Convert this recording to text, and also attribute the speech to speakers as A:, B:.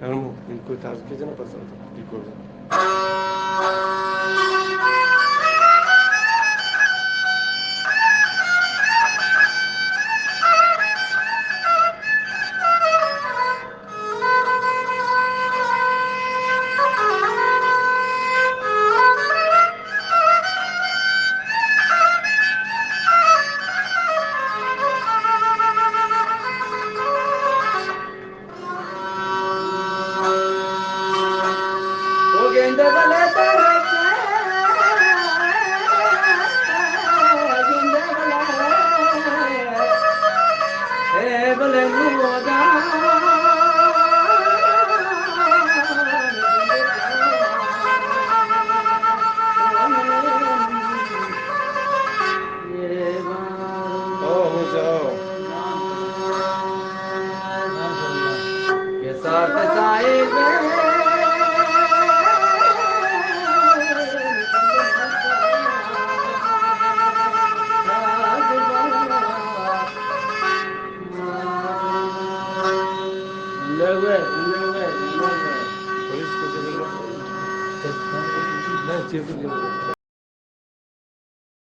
A: Amo, इनको task के जना पसंद था रिकॉर्ड
B: ओ गेंदे वाले तेरे गेंदे वाले ए बले मुदा
A: Oh, who's oh?
B: के साथ साए
A: Police को चलेगा ना चेक